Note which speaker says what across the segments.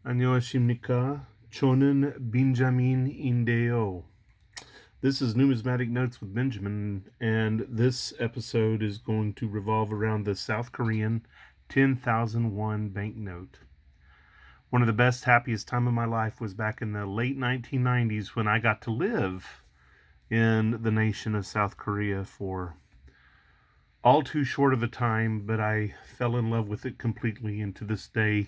Speaker 1: 안녕하십니까? 저는 빈자민인데요. This is Numismatic Notes with Benjamin, and this episode is going to revolve around the South Korean 10,001 banknote. One of the best, happiest time of my life was back in the late 1990s when I got to live in the nation of South Korea for all too short of a time, but I fell in love with it completely, and to this day,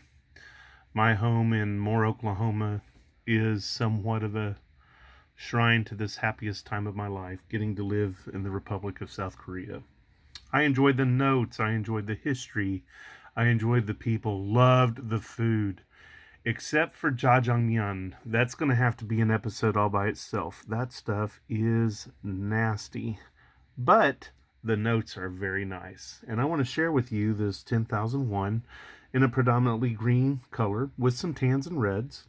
Speaker 1: my home in Moore, Oklahoma is somewhat of a shrine to this happiest time of my life, getting to live in the Republic of South Korea. I enjoyed the notes, I enjoyed the history, I enjoyed the people, loved the food, except for jjajangmyeon. That's going to have to be an episode all by itself. That stuff is nasty. But the notes are very nice. And I want to share with you this 10,001 in a predominantly green color with some tans and reds.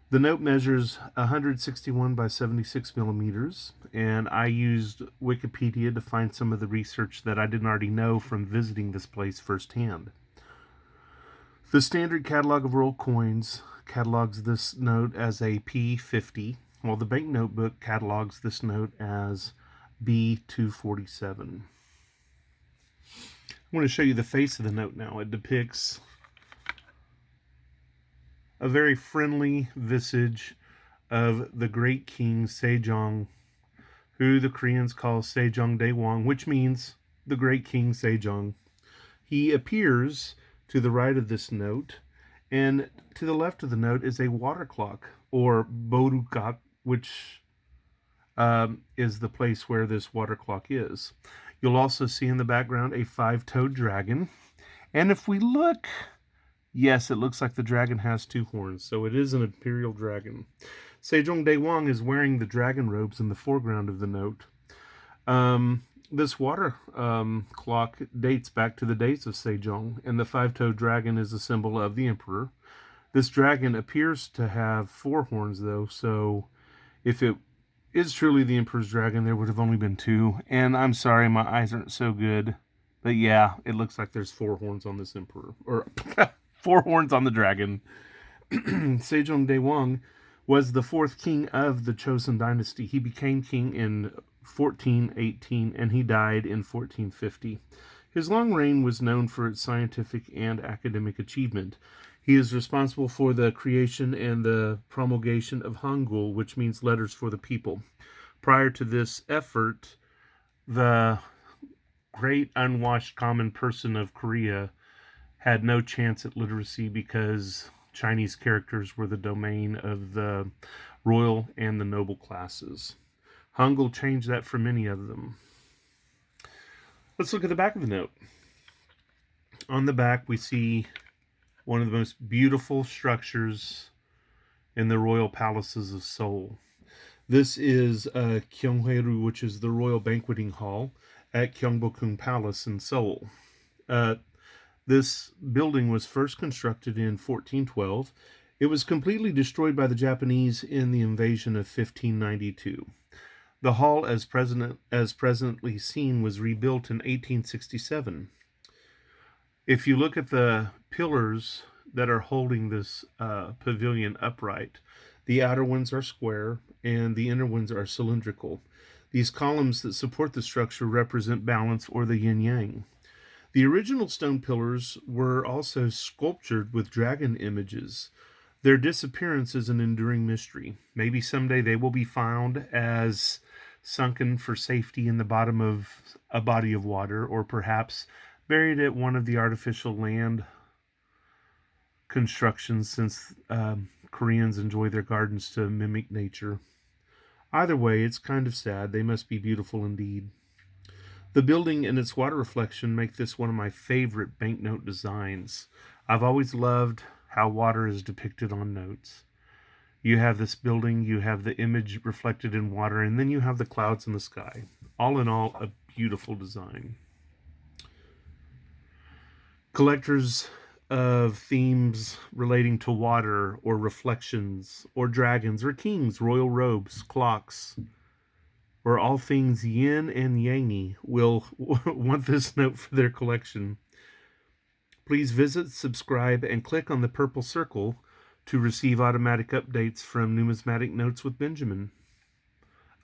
Speaker 1: The note measures 161 by 76 millimeters, and I used Wikipedia to find some of the research that I didn't already know from visiting this place firsthand. The standard catalog of royal coins catalogs this note as a P-50, while the banknote book catalogs this note as B-247. I want to show you the face of the note now. It depicts a very friendly visage of the great king Sejong, who the Koreans call Sejong Daewang, which means the great king Sejong. He appears to the right of this note, and to the left of the note is a water clock, or Borukak, which is the place where this water clock is. You'll also see in the background a five-toed dragon, and if we look, yes, it looks like the dragon has two horns, so it is an imperial dragon. Sejong Daewang is wearing the dragon robes in the foreground of the note. This water clock dates back to the days of Sejong, and the five-toed dragon is a symbol of the emperor. This dragon appears to have four horns, though, so if it is truly the emperor's dragon, there would have only been two. And I'm sorry, my eyes aren't so good, but yeah, it looks like there's four horns on this emperor, or four horns on the dragon. Sejong Daewang was the fourth king of the Chosun dynasty. He became king in 1418 and he died in 1450. His long reign was known for its scientific and academic achievement. He is responsible for the creation and the promulgation of Hangul, which means letters for the people. Prior to this effort, the great unwashed common person of Korea had no chance at literacy because Chinese characters were the domain of the royal and the noble classes. Hangul changed that for many of them. Let's look at the back of the note. On the back, we see one of the most beautiful structures in the royal palaces of Seoul. This is Kyoung Hye-Ru, which is the Royal Banqueting Hall at Kyoung-Buk Palace in Seoul. This building was first constructed in 1412. It was completely destroyed by the Japanese in the invasion of 1592. The hall, as presently seen, was rebuilt in 1867. If you look at the pillars that are holding this pavilion upright, the outer ones are square and the inner ones are cylindrical. These columns that support the structure represent balance, or the yin-yang. The original stone pillars were also sculptured with dragon images. Their disappearance is an enduring mystery. Maybe someday they will be found as sunken for safety in the bottom of a body of water, or perhaps buried at one of the artificial land constructions, since Koreans enjoy their gardens to mimic nature. Either way, it's kind of sad. They must be beautiful indeed. The building and its water reflection make this one of my favorite banknote designs. I've always loved how water is depicted on notes. You have this building, you have the image reflected in water, and then you have the clouds in the sky. All in all, a beautiful design. Collectors of themes relating to water, or reflections, or dragons, or kings, royal robes, clocks, or all things yin and yangy will want this note for their collection. Please visit, subscribe, and click on the purple circle to receive automatic updates from Numismatic Notes with Benjamin.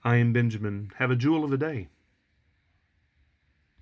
Speaker 1: I am Benjamin. Have a jewel of a day.